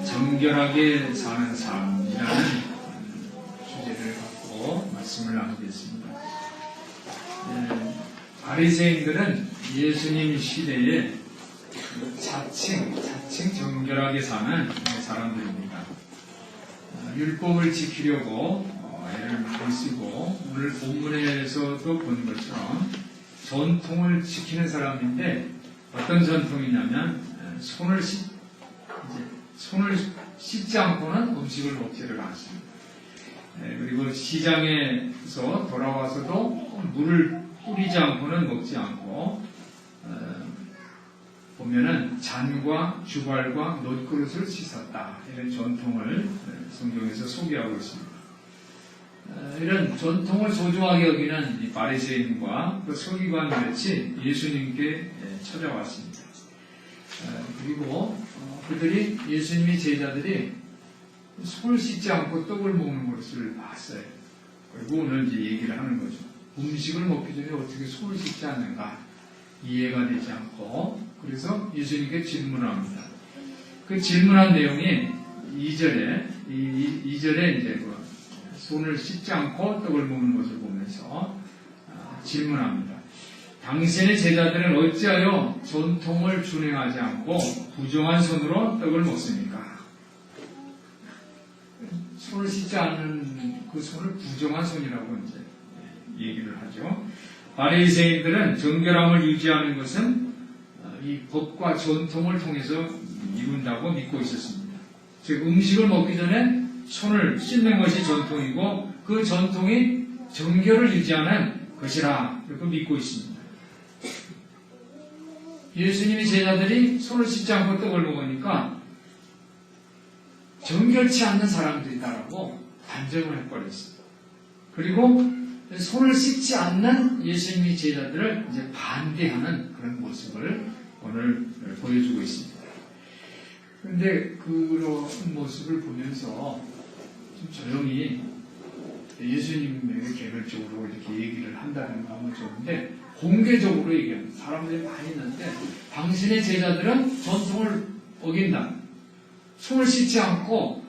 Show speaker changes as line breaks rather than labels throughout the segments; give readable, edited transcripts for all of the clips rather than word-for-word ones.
정결하게 사는 삶이라는 주제를 갖고 말씀을 나누겠습니다. 바리새인들은 예수님 시대에 자칭 정결하게 사는 사람들입니다. 율법을 지키려고 애를 많이 쓰고 오늘 본문에서도 본 것처럼 전통을 지키는 사람인데 어떤 전통이냐면 손을 씻지 않고는 음식을 먹지를 않습니다. 그리고 시장에서 돌아와서도 물을 뿌리지 않고는 먹지 않고 보면은 잔과 주발과 놋그릇을 씻었다. 이런 전통을 성경에서 소개하고 있습니다. 이런 전통을 소중하게 여기는 이 바리새인과 그 서기관같이 예수님께 찾아왔습니다. 그리고 그들이 예수님의 제자들이 손을 씻지 않고 떡을 먹는 것을 봤어요. 그리고 오늘 이제 얘기를 하는 거죠. 음식을 먹기 전에 어떻게 손을 씻지 않는가 이해가 되지 않고 그래서 예수님께 질문합니다. 그 질문한 내용이 2절에 이제 손을 씻지 않고 떡을 먹는 것을 보면서 질문합니다. 당신의 제자들은 어찌하여 전통을 준행하지 않고 부정한 손으로 떡을 먹습니까? 손을 씻지 않는 그 손을 부정한 손이라고 이제 얘기를 하죠. 바리새인들은 정결함을 유지하는 것은 이 법과 전통을 통해서 이룬다고 믿고 있었습니다. 즉 음식을 먹기 전에 손을 씻는 것이 전통이고 그 전통이 정결을 유지하는 것이라 이렇게 믿고 있습니다. 예수님의 제자들이 손을 씻지 않고 떡을 먹으니까 정결치 않는 사람들이다라고 단정을 해버렸습니다. 그리고 손을 씻지 않는 예수님의 제자들을 이제 반대하는 그런 모습을 오늘 보여주고 있습니다. 그런데 그런 모습을 보면서 좀 조용히 예수님에게 개별적으로 이렇게 얘기를 한다는 건 좋은데 공개적으로 얘기합니다. 사람들이 많이 있는데 당신의 제자들은 전통을 어긴다. 손을 씻지 않고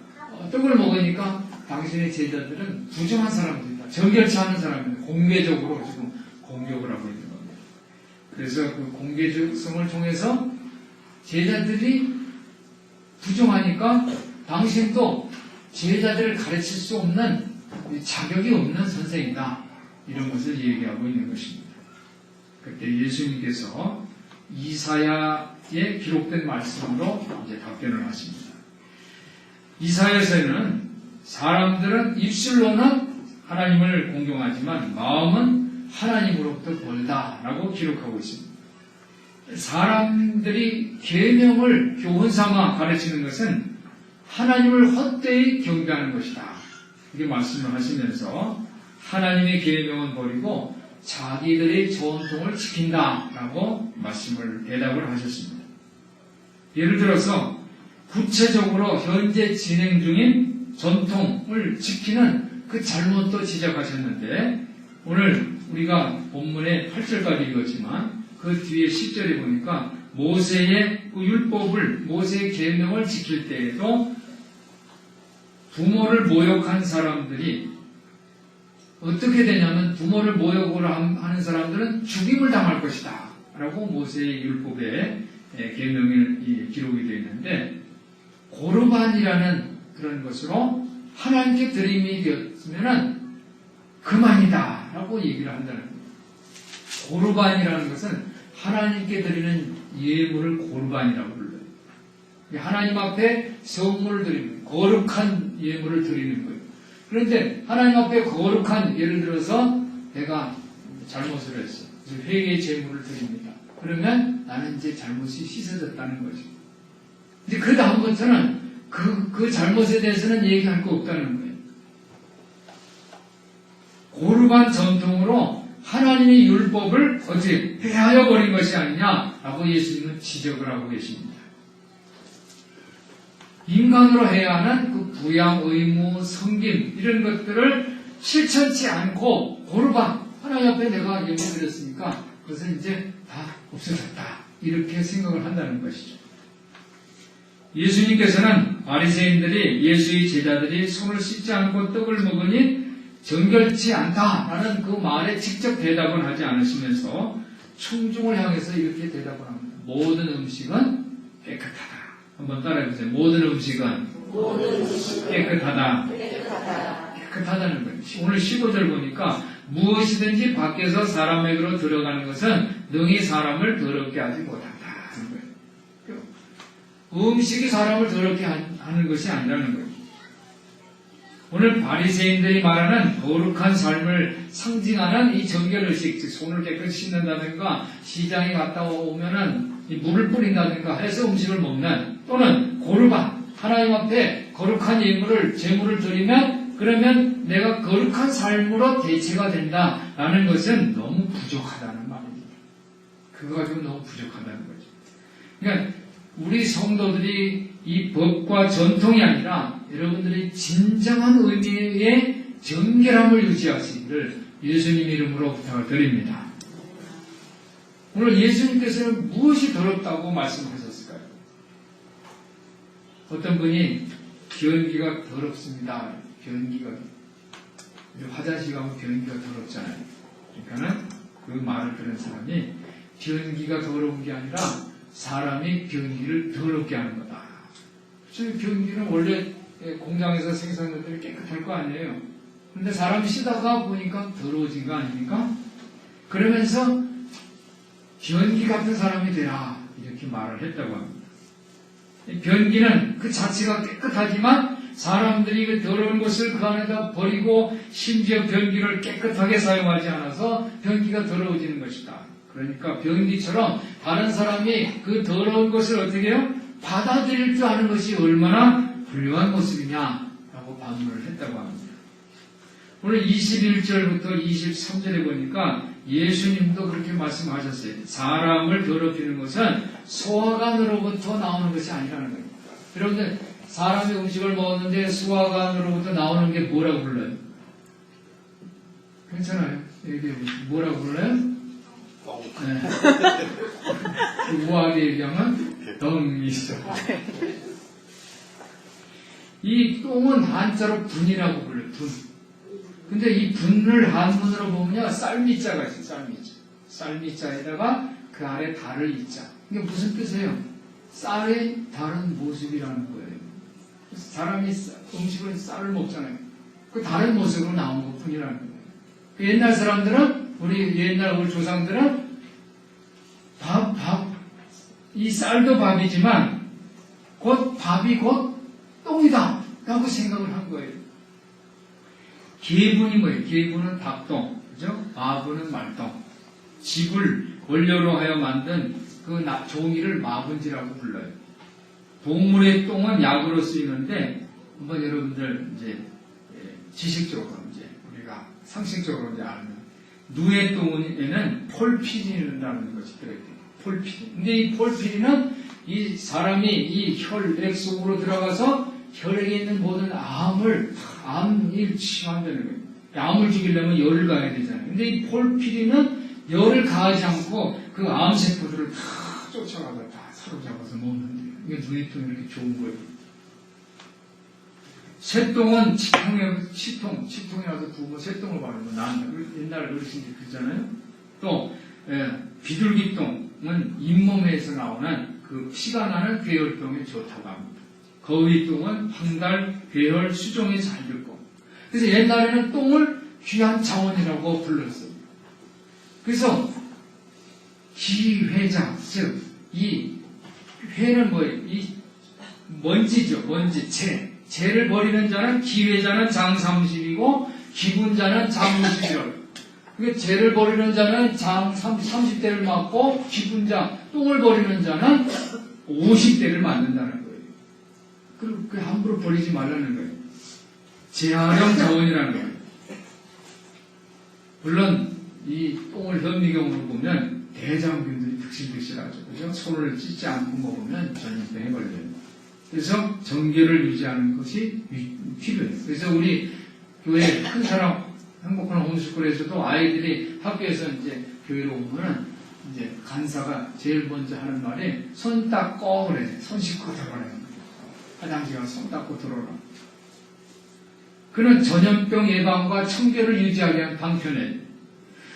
떡을 먹으니까 당신의 제자들은 부정한 사람들이다. 정결치 않은 사람입니다. 공개적으로 지금 공격을 하고 있는 겁니다. 그래서 그 공개성을 통해서 제자들이 부정하니까 당신도 제자들을 가르칠 수 없는 자격이 없는 선생이다. 이런 것을 얘기하고 있는 것입니다. 그때 예수님께서 이사야에 기록된 말씀으로 이제 답변을 하십니다. 이사야에서는 사람들은 입술로는 하나님을 공경하지만 마음은 하나님으로부터 멀다라고 기록하고 있습니다. 사람들이 계명을 교훈 삼아 가르치는 것은 하나님을 헛되이 경배하는 것이다. 이렇게 말씀을 하시면서 하나님의 계명은 버리고 자기들의 전통을 지킨다라고 대답을 하셨습니다. 예를 들어서 구체적으로 현재 진행 중인 전통을 지키는 그 잘못도 지적하셨는데 오늘 우리가 본문의 8절까지 읽었지만 그 뒤에 10절에 보니까 모세의 그 율법을 모세의 계명을 지킬 때에도 부모를 모욕한 사람들이 어떻게 되냐면 부모를 모욕을 하는 사람들은 죽임을 당할 것이다 라고 모세의 율법에 계명이 기록이 되어 있는데 고르반이라는 그런 것으로 하나님께 드림이 되었으면 그만이다 라고 얘기를 한다는 겁니다. 고르반이라는 것은 하나님께 드리는 예물을 고르반이라고 불러요. 하나님 앞에 성물을 드리는 거룩한 예물을 드리는 거예요. 그런데 하나님 앞에 거룩한 예를 들어서 내가 잘못을 했어. 그래서 회개의 제물을 드립니다. 그러면 나는 이제 잘못이 씻어졌다는 거죠. 근데 그 다음부터는 그 잘못에 대해서는 얘기할 거 없다는 거예요. 고르반 전통으로 하나님의 율법을 어떻게 폐하여 버린 것이 아니냐라고 예수님은 지적을 하고 계십니다. 인간으로 해야 하는 그 부양, 의무, 섬김 이런 것들을 실천치 않고 고르반 하나님 앞에 내가 예물 드렸으니까 그것은 이제 다 없어졌다 이렇게 생각을 한다는 것이죠. 예수님께서는 바리새인들이 예수의 제자들이 손을 씻지 않고 떡을 먹으니 정결치 않다라는 그 말에 직접 대답은 하지 않으시면서 청중을 향해서 이렇게 대답을 합니다. 모든 음식은 깨끗하다. 한번 따라해보세요. 모든 음식은 깨끗하다. 깨끗하다는 거예요. 오늘 15절 보니까 무엇이든지 밖에서 사람에게로 들어가는 것은 능히 사람을 더럽게 하지 못한다 하는 거예요. 음식이 사람을 더럽게 하는 것이 아니라는 거예요. 오늘 바리새인들이 말하는 거룩한 삶을 상징하는 이 정결의식, 즉 손을 깨끗이 씻는다든가 시장에 갔다 오면은 이 물을 뿌린다든가 해서 음식을 먹는, 또는 고르반, 하나님 앞에 거룩한 예물을 제물을 드리면 그러면 내가 거룩한 삶으로 대체가 된다라는 것은 너무 부족하다는 말입니다. 그거 가지고 너무 부족하다는 거죠. 그러니까 우리 성도들이 이 법과 전통이 아니라 여러분들이 진정한 의미의 정결함을 유지하시기를 예수님 이름으로 부탁을 드립니다. 오늘 예수님께서는 무엇이 더럽다고 말씀하셨을까요? 어떤 분이 변기가 더럽습니다. 변기가, 화장실 가면 변기가 더럽잖아요. 그러니까는 그 말을 들은 사람이 변기가 더러운 게 아니라 사람이 변기를 더럽게 하는 거다. 그래서 변기는 원래 공장에서 생산된 대로 깨끗할 거 아니에요. 그런데 사람이 쓰다가 보니까 더러워진 거 아닙니까? 그러면서 변기 같은 사람이 되라 이렇게 말을 했다고 합니다. 변기는 그 자체가 깨끗하지만 사람들이 그 더러운 것을 그 안에다 버리고 심지어 변기를 깨끗하게 사용하지 않아서 변기가 더러워지는 것이다. 그러니까 변기처럼 다른 사람이 그 더러운 것을 어떻게 해요? 받아들일 줄 아는 것이 얼마나 훌륭한 모습이냐라고 반문을 했다고 합니다. 오늘 21절부터 23절에 보니까 예수님도 그렇게 말씀하셨어요. 사람을 더럽히는 것은 소화관으로부터 나오는 것이 아니라는 거예요. 여러분들 사람이 음식을 먹었는데 소화관으로부터 나오는 게 뭐라고 불러요? 괜찮아요. 얘기해 보세요. 뭐라고 불러요? 네. 우아하게 얘기하면 덩이죠. 이 똥은 한자로 분이라고 불러요. 분. 근데 이 분을 한문으로 보면요, 쌀미자가 있어요. 쌀미자. 쌀미자에다가 그 아래 달을 이자. 이게 무슨 뜻이에요? 쌀의 다른 모습이라는 거예요. 사람이 음식을 쌀을 먹잖아요. 그 다른 모습으로 나온 것 뿐이라는 거예요. 그 옛날 사람들은, 우리 옛날 우리 조상들은 이 쌀도 밥이지만 밥이 곧 똥이다 라고 생각을 한 거예요. 계분이 뭐예요? 계분은 닭똥, 그죠? 마분은 말똥. 짚을 원료로 하여 만든 그 종이를 마분지라고 불러요. 동물의 똥은 약으로 쓰이는데, 한번 여러분들 이제 지식적으로 이제 우리가 상식적으로 이제 아는 누의 똥에는 폴피린이라는 것이 들어있대요. 폴피린. 근데 이 폴피린은 이 사람이 이 혈액 속으로 들어가서 혈액에 있는 모든 암을 치료한다는 거예요. 암을 죽이려면 열을 가해야 되잖아요. 근데 이 폴피린은 열을 가하지 않고 그 암세포들을 다 쫓아가서 다 사로잡아서 먹는데요. 이게 눈의 똥이 이렇게 좋은 거예요. 새똥은 치통이라서 부으면 새똥을 바르면 나한다. 옛날 어르신들이 그러잖아요. 또 비둘기똥은 잇몸에서 나오는 그 피가 나는 괴혈병에 좋다고 합니다. 거위똥은 황달, 괴혈, 수종에 잘 들고. 그래서 옛날에는 똥을 귀한 자원이라고 불렀어요. 그래서 기회장, 즉 이 회는 뭐예요? 이 먼지죠. 먼지, 재를 버리는 자는 기회자는 장 30이고 기분자는 장 50이라고. 그러니까 재를 버리는 자는 장 30대를 맞고 기분자, 똥을 버리는 자는 50대를 맞는다는 거예요. 그 함부로 버리지 말라는 거예요. 재활용 자원이라는 거예요. 물론 이 똥을 현미경으로 보면 대장균들이 득실득실하죠. 그죠? 손을 찢지 않고 먹으면 전염병에 걸려요. 그래서 정결을 유지하는 것이 필요해요. 그래서 우리 교회 큰 사람 행복한 홈스쿨에서도 아이들이 학교에서 이제 교회로 오면은 이제 간사가 제일 먼저 하는 말이 손 닦고 그래. 손 씻고 들어가는 거예요. 화장실 가서 손 닦고 들어오라. 그는 전염병 예방과 청결을 유지하기 위한 방편에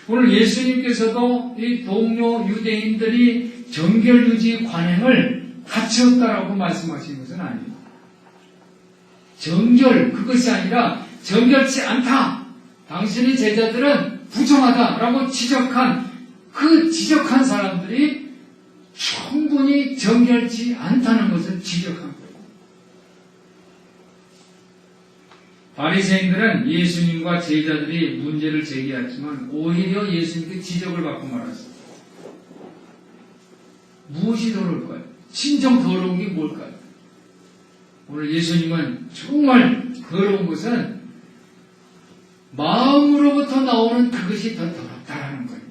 오늘 예수님께서도 이 동료 유대인들이 정결 유지 관행을 갖추었다라고 말씀하신 것은 아닙니다. 정결, 그것이 아니라 정결치 않다. 당신의 제자들은 부정하다라고 지적한 그 지적한 사람들이 충분히 정결치 않다는 것을 지적한 거예요. 바리새인들은 예수님과 제자들이 문제를 제기했지만 오히려 예수님께 지적을 받고 말았어요. 무엇이 더러울까요? 진정 더러운 게 뭘까요? 오늘 예수님은 정말 더러운 것은 마음으로부터 나오는 그것이 더 더럽다라는 거예요.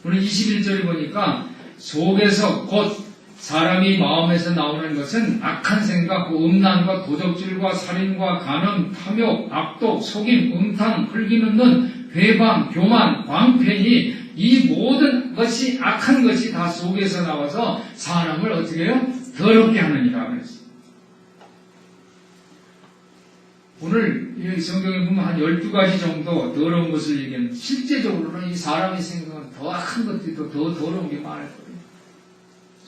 오늘 21절에 보니까 속에서 곧 사람이 마음에서 나오는 것은 악한 생각, 음란과 도적질과 살인과 간음, 탐욕, 악독, 속임, 음탕, 흙이는 눈, 회방, 교만, 광팬이 이 모든 것이 악한 것이 다 속에서 나와서 사람을 어떻게 해요? 더럽게 하느니라 그랬어요. 오늘 이 성경에 보면 한 12가지 정도 더러운 것을 얘기하는 실제적으로는 이 사람이 생각하는 더 악한 것들이 더 더러운 게 많을 거예요.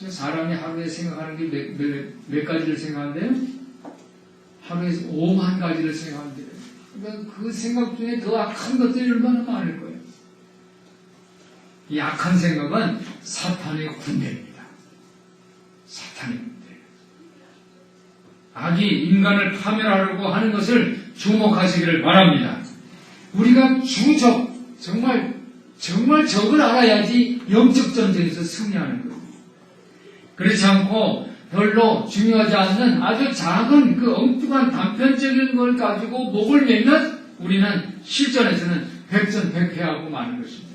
사람이 하루에 생각하는 게 몇 가지를 생각한대요? 하루에 5만 가지를 생각한대요. 그러니까 그 생각 중에 더 악한 것들이 얼마나 많을 거예요. 이 악한 생각은 사탄의 군대입니다. 사탄의 군대. 악이 인간을 파멸하려고 하는 것을 주목하시기를 바랍니다. 우리가 정말 적을 알아야지 영적 전쟁에서 승리하는 거예요. 그렇지 않고 별로 중요하지 않는 아주 작은 그 엉뚱한 단편적인 걸 가지고 목을 매면 우리는 실전에서는 백전백패하고 마는 것입니다.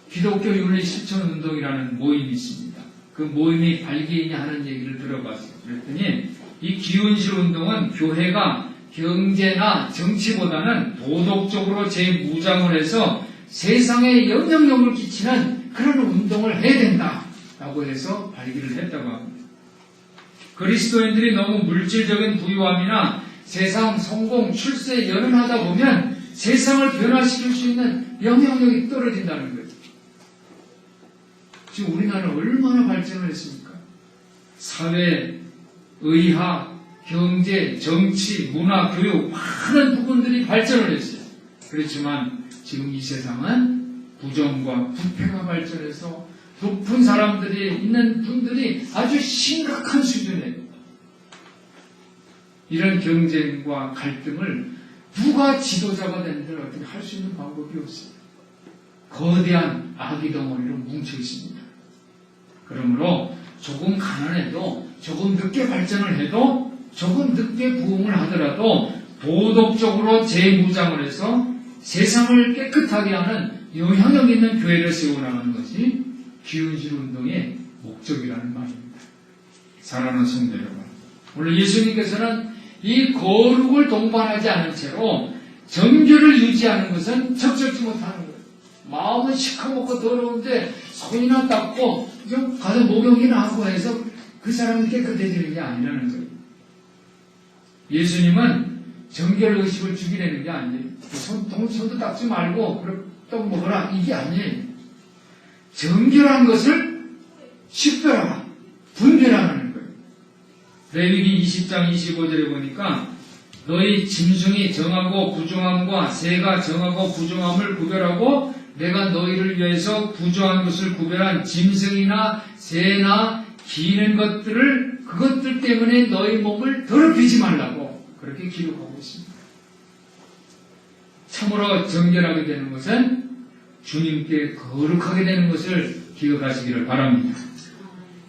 기독교 윤리 실천 운동이라는 모임이 있습니다. 그 모임이 발기인이 하는 얘기를 들어봤어요. 그랬더니 이 기운실 운동은 교회가 경제나 정치보다는 도덕적으로 재무장을 해서 세상에 영향력을 끼치는 그런 운동을 해야 된다라고 해서 발기를 했다고 합니다. 그리스도인들이 너무 물질적인 부유함이나 세상 성공, 출세에 연연하다 보면 세상을 변화시킬 수 있는 영향력이 떨어진다는 거예요. 지금 우리나라는 얼마나 발전을 했습니까? 사회, 의학, 경제, 정치, 문화, 교육 많은 부분들이 발전을 했어요. 그렇지만 지금 이 세상은 부정과 부패가 발전해서 높은 사람들이 있는 분들이 아주 심각한 수준에 이런 경쟁과 갈등을 누가 지도자가 되는데 어떻게 할 수 있는 방법이 없어요. 거대한 아기 덩어리로 뭉쳐 있습니다. 그러므로 조금 가난해도 조금 늦게 발전을 해도 조금 늦게 부흥을 하더라도 도덕적으로 재무장을 해서 세상을 깨끗하게 하는 영향력 있는 교회를 세워나가는 것이 기운실 운동의 목적이라는 말입니다. 사랑하는 성도 여러분, 오늘 예수님께서는 이 거룩을 동반하지 않은 채로 정결을 유지하는 것은 적절치 못하는 거예요. 마음은 시커멓고 더러운데 손이나 닦고 좀 가서 목욕이나 하고 해서 그 사람이 깨끗해지는 게 아니라는 거예요. 예수님은 정결의식을 죽이려는 게 아니에요. 손도 닦지 말고 떡 먹어라 이게 아니에요. 정결한 것을 식별하라, 분별하라는 거예요. 레위기 20장 25절에 보니까 너희 짐승이 정하고 부정함과 새가 정하고 부정함을 구별하고 내가 너희를 위해서 부정한 것을 구별한 짐승이나 새나 기는 것들을 그것들 때문에 너희 몸을 더럽히지 말라고 그렇게 기록하고 있습니다. 참으로 정결하게 되는 것은 주님께 거룩하게 되는 것을 기억하시기를 바랍니다.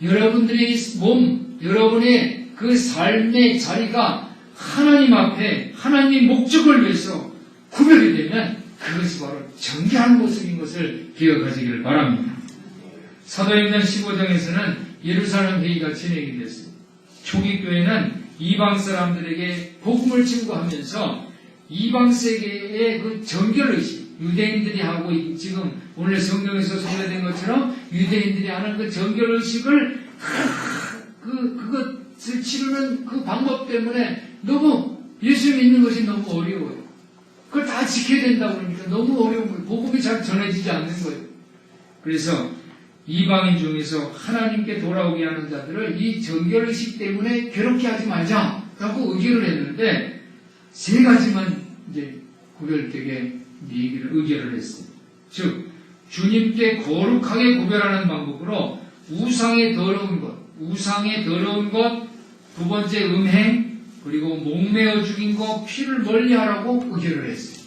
여러분들의 몸, 여러분의 그 삶의 자리가 하나님 앞에 하나님의 목적을 위해서 구별이 되면 그것이 바로 정결한 모습인 것을 기억하시기를 바랍니다. 사도행전 15장에서는 예루살렘 회의가 진행이 됐습니다. 초기 교회는 이방 사람들에게 복음을 증거하면서 이방 세계의 그 정결의식, 유대인들이 하고 지금 오늘 성경에서 소개된 것처럼 유대인들이 하는 그 정결의식을 그 그것을 치르는 그 방법 때문에 너무 예수 믿는 것이 너무 어려워요. 그걸 다 지켜야 된다고 그러니까 너무 어려운 거예요. 복음이 잘 전해지지 않는 거예요. 그래서 이방인 중에서 하나님께 돌아오게 하는 자들을 이 정결의식 때문에 괴롭게 하지 말자라고 의결을 했는데 세 가지만 이제 구별되게 의결을 했어요. 즉 주님께 거룩하게 구별하는 방법으로 우상의 더러운 것, 두 번째 음행, 그리고 목매어 죽인 것, 피를 멀리하라고 의결을 했어요.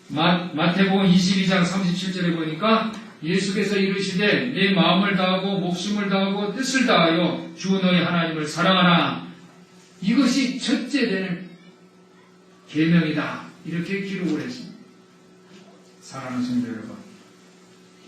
마태복음 22장 37절에 보니까 예수께서 이르시되 내 마음을 다하고 목숨을 다하고 뜻을 다하여 주 너희 하나님을 사랑하라. 이것이 첫째 되는 계명이다. 이렇게 기록을 했습니다. 사랑하는 성도 여러분,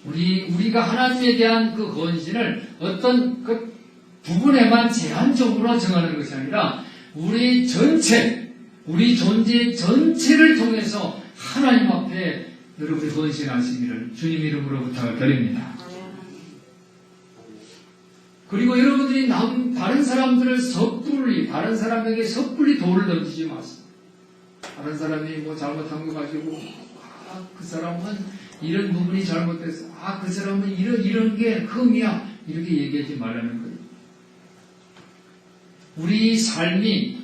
우리가 하나님에 대한 그 건신을 어떤 그 부분에만 제한적으로 정하는 것이 아니라 우리 전체, 우리 존재 전체를 통해서 하나님 앞에 여러분이 건신하시기를 주님 이름으로 부탁을 드립니다. 그리고 여러분들이 다른 사람들을 다른 사람에게 섣불리 돌을 던지지 마세요. 다른 사람이 뭐 잘못한 거 가지고 그 사람은 이런 부분이 잘못됐어. 그 사람은 이런 게 흠이야. 이렇게 얘기하지 말라는 거예요. 우리 삶이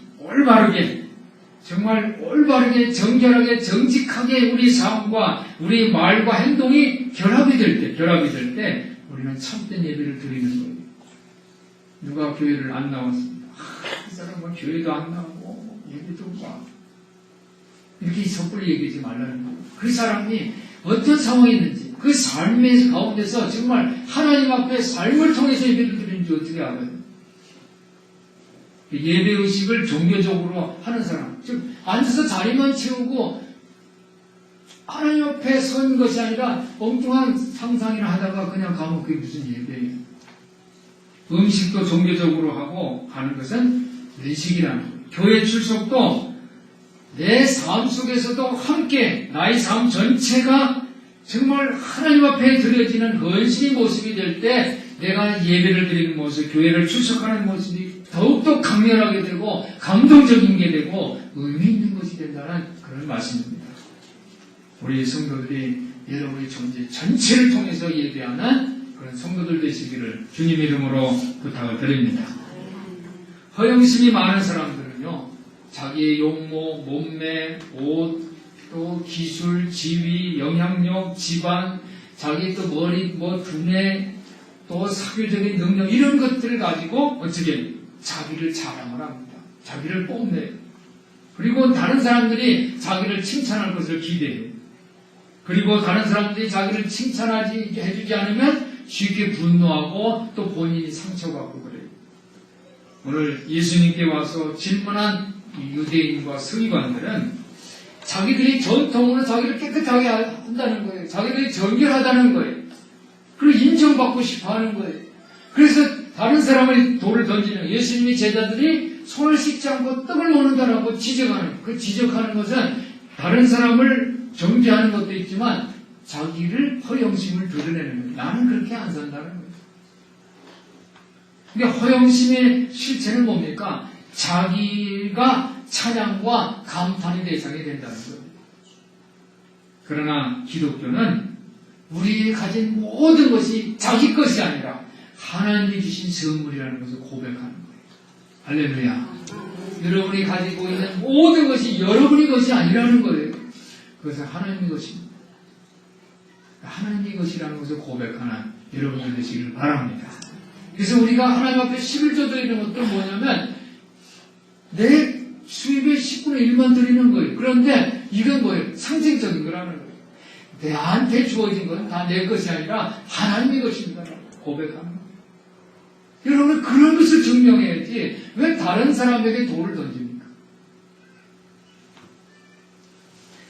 정말 올바르게, 정결하게, 정직하게 우리 삶과 우리 말과 행동이 결합이 될 때 우리는 참된 예배를 드리는 거예요. 누가 교회를 안 나왔습니다. 이 사람은 교회도 안 나오고 예배도 봐. 이렇게 섣불리 얘기하지 말라는 거예요. 그 사람이 어떤 상황이 있는지 그 삶의 가운데서 정말 하나님 앞에 삶을 통해서 예배를 드리는지 어떻게 알아요? 예배의식을 종교적으로 하는 사람, 즉 앉아서 자리만 채우고 하나님 앞에 선 것이 아니라 엉뚱한 상상이나 하다가 그냥 가면 그게 무슨 예배예요? 음식도 종교적으로 하고 가는 것은 의식이라는 거예요. 교회 출석도 내 삶 속에서도 함께 나의 삶 전체가 정말 하나님 앞에 드려지는 헌신의 모습이 될 때 내가 예배를 드리는 모습, 교회를 출석하는 모습이 더욱더 강렬하게 되고 감동적인 게 되고 의미 있는 것이 된다는 그런 말씀입니다. 우리 성도들이 여러분의 존재 전체를 통해서 예배하는 그런 성도들 되시기를 주님 이름으로 부탁을 드립니다. 허영심이 많은 사람들은요, 자기의 용모, 몸매, 옷, 또 기술, 지위, 영향력, 집안, 자기 또 머리, 두뇌, 또 사교적인 능력 이런 것들을 가지고 어떻게 자기를 자랑을 합니다. 자기를 뽐내요. 그리고 다른 사람들이 자기를 칭찬할 것을 기대해요. 그리고 다른 사람들이 자기를 해주지 않으면 쉽게 분노하고 또 본인이 상처받고 그래요. 오늘 예수님께 와서 질문한 유대인과 서기관들은 자기들이 전통으로 자기를 깨끗하게 한다는 거예요. 자기들이 정결하다는 거예요. 그리고 인정받고 싶어 하는 거예요. 그래서 다른 사람을 돌을 던지는 예수님의 제자들이 손을 씻지 않고 떡을 먹는다라고 지적하는, 그 지적하는 것은 다른 사람을 정죄하는 것도 있지만 자기를 허영심을 드러내는 거예요. 나는 그렇게 안 산다는 거예요. 그러니까 허영심의 실체는 뭡니까? 자기가 찬양과 감탄의 대상이 된다는 거예요. 그러나 기독교는 우리 가진 모든 것이 자기 것이 아니라 하나님이 주신 선물이라는 것을 고백하는 거예요. 할렐루야. 여러분이 가지고 있는 모든 것이 여러분의 것이 아니라는 거예요. 그것은 하나님의 것입니다. 하나님의 것이라는 것을 고백하는 여러분들 되시기를 바랍니다. 그래서 우리가 하나님 앞에 11조 드리는 것도 뭐냐면 내 수입의 10분의 1만 드리는 거예요. 그런데 이건 뭐예요? 상징적인 거라는 거예요. 내한테 주어진 건 다 내 것이 아니라 하나님의 것입니다. 고백하는 거예요. 여러분 그런 것을 증명해야지 왜 다른 사람에게 돌을 던집니까?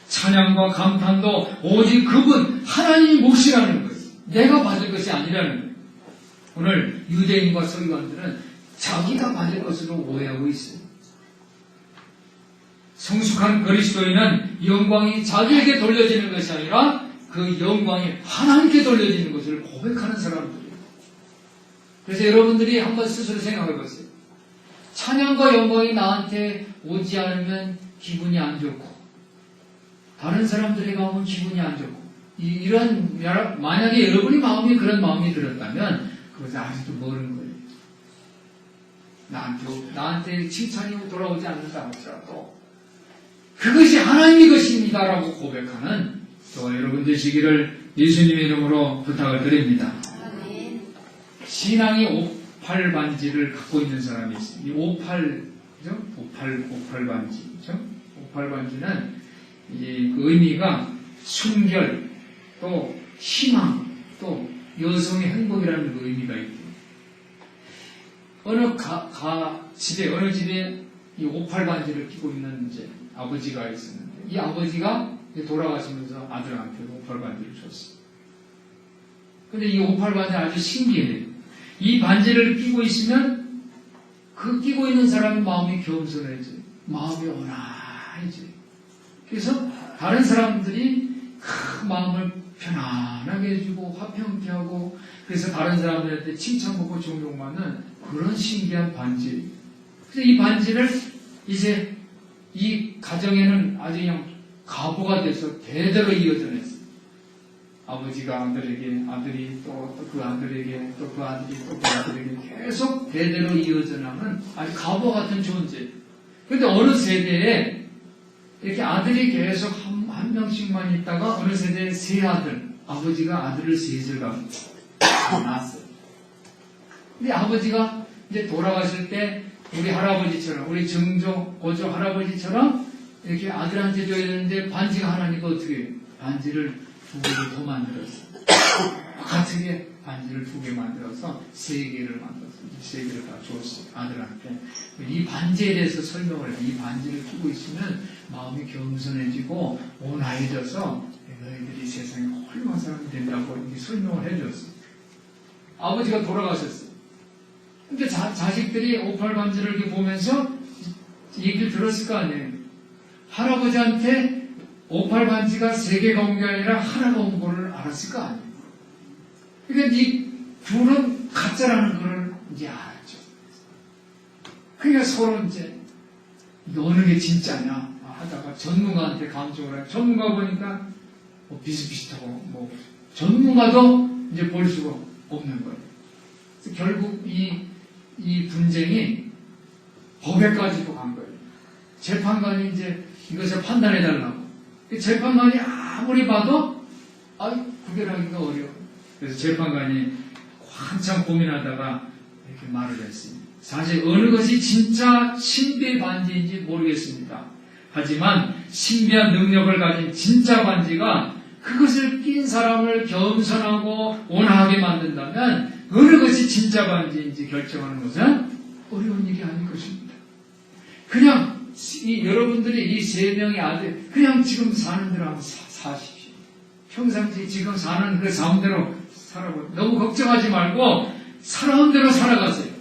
찬양과 감탄도 오직 그분 하나님의 몫이라는 거예요. 내가 받을 것이 아니라는 거예요. 오늘 유대인과 서기관들은 자기가 받을 것으로 오해하고 있어요. 성숙한 그리스도인은 영광이 자기에게 돌려지는 것이 아니라 그 영광이 하나님께 돌려지는 것을 고백하는 사람들이에요.
그래서 여러분들이 한번 스스로 생각해 보세요. 찬양과 영광이 나한테 오지 않으면 기분이 안 좋고, 다른 사람들에게 가면 기분이 안 좋고, 이런, 만약에 여러분이 마음이 그런 마음이 들었다면, 그것은 아직도 모르는 거예요. 나한테 칭찬이 돌아오지 않는다 할지라도, 그것이 하나님의 것입니다라고 고백하는 저와 여러분 되시기를 예수님의 이름으로 부탁을 드립니다. 신앙이 58 반지를 갖고 있는 사람이 있어요. 이 58, 그죠? 58 반지, 그죠? 58 반지는 그 의미가 순결, 또 희망, 또 여성의 행복이라는 그 의미가 있고, 어느 집에 이 58 반지를 끼고 있는 이제 아버지가 있었는데, 이 아버지가 돌아가시면서 아들한테 58 반지를 줬어요. 근데 이 58 반지는 아주 신기해요. 이 반지를 끼고 있으면 그 끼고 있는 사람의 마음이 겸손해져요. 마음이 온화해져요. 그래서 다른 사람들이 그 마음을 편안하게 해주고 화평케 하고, 그래서 다른 사람들한테 칭찬받고 존경받는 그런 신기한 반지예요. 그래서 이 반지를 이제 이 가정에는 아주 그냥 가보가 돼서 대대로 이어져 냈어요. 아버지가 아들에게, 아들이 또 그 아들에게, 또 그 아들이 또 그 아들에게 계속 대대로 이어져 나가는 아주 가보 같은 존재. 그런데 어느 세대에 이렇게 아들이 계속 한 명씩만 있다가 어느 세대에 세 아들, 아버지가 아들을 셋을 낳았어요. 근데 아버지가 이제 돌아가실 때 우리 할아버지처럼, 우리 증조, 고조 할아버지처럼 이렇게 아들한테 줘야 되는데 반지가 하나니까 어떻게 해요? 반지를 2개를 더 만들었어요. 같은 반지를 2개 만들어서 3개를 만들었어요. 3개를 다 줬어요. 아들한테. 이 반지에 대해서 설명을 해요. 이 반지를 끼고 있으면 마음이 겸손해지고 온화해져서 너희들이 세상에 훌륭한 사람이 된다고 이렇게 설명을 해줬어요. 아버지가 돌아가셨어요. 근데 자식들이 58 반지를 이렇게 보면서 얘기를 들었을 거 아니에요. 할아버지한테 58 반지가 3개가 온 게 아니라 하나가 온 거를 알았을 거 아니에요. 그러니까 이 둘은 가짜라는 걸 이제 알았죠. 그러니까 서로 이제 어느 게 진짜냐 하다가 전문가한테 감정을 해요. 전문가 보니까 뭐 비슷비슷하고 뭐 전문가도 이제 볼 수가 없는 거예요. 그래서 결국 이 분쟁이 법에까지도 간 거예요. 재판관이 이제 이것을 판단해달라고. 재판관이 아무리 봐도 구별하기가 어려워. 그래서 재판관이 한참 고민하다가 이렇게 말을 했습니다. 사실 어느 것이 진짜 신비의 반지인지 모르겠습니다. 하지만 신비한 능력을 가진 진짜 반지가 그것을 낀 사람을 겸손하고 온화하게 만든다면 어느 것이 진짜 반지인지 결정하는 것은 어려운 일이 아닐 것입니다. 그냥 여러분들이 이 3명의 아들 그냥 지금 사는 대로 한번 사십시오. 평상시 지금 사는 그 삶대로 살아보세요. 너무 걱정하지 말고 살아온 대로 살아가세요.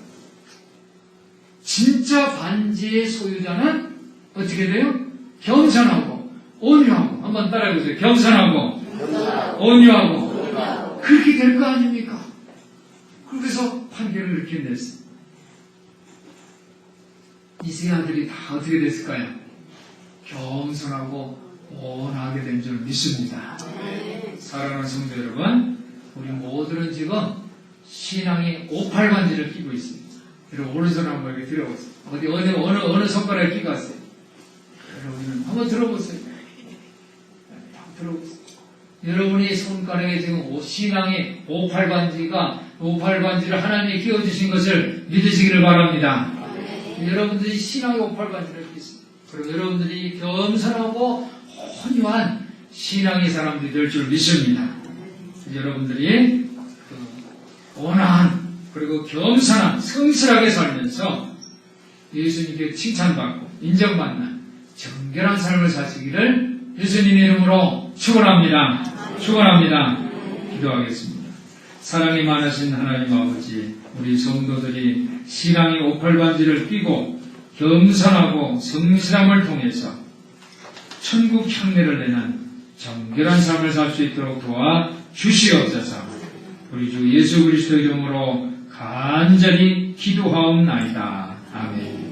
진짜 반지의 소유자는 어떻게 돼요? 겸손하고 온유하고. 한번 따라해보세요. 겸손하고 온유하고. 그렇게 될 거 아닙니까? 그래서 판결을 이렇게 냈어요. 이 세 아들이 다 어떻게 됐을까요? 겸손하고 온화하게 된 줄 믿습니다. 사랑하는 성도 여러분, 우리 모두는 지금 신앙의 58 반지를 끼고 있습니다. 여러분 오른손 한번 이렇게 들어보세요. 어느 손가락에 끼고 왔어요? 여러분은 한번 들어보세요. 한번 들어보세요. 여러분이 손가락에 지금 신앙의 58 반지를 하나님이 끼워주신 것을 믿으시기를 바랍니다. 여러분들이 신앙의 58 반지를 끼고 있습니다. 그리고 여러분들이 겸손하고 온유한 신앙의 사람들이 될 줄 믿습니다. 여러분들이 온화한 그리고 겸손한 성실하게 살면서 예수님께 칭찬받고 인정받는 정결한 삶을 사시기를 예수님의 이름으로 축원합니다. 축원합니다. 기도하겠습니다. 사랑이 많으신 하나님 아버지, 우리 성도들이 신앙의 58 반지를 끼고 겸손하고 성실함을 통해서 천국 향례를 내는 정결한 삶을 살 수 있도록 도와 주시옵소서. 우리 주 예수 그리스도 이름으로
간절히 기도하옵나이다. 아멘.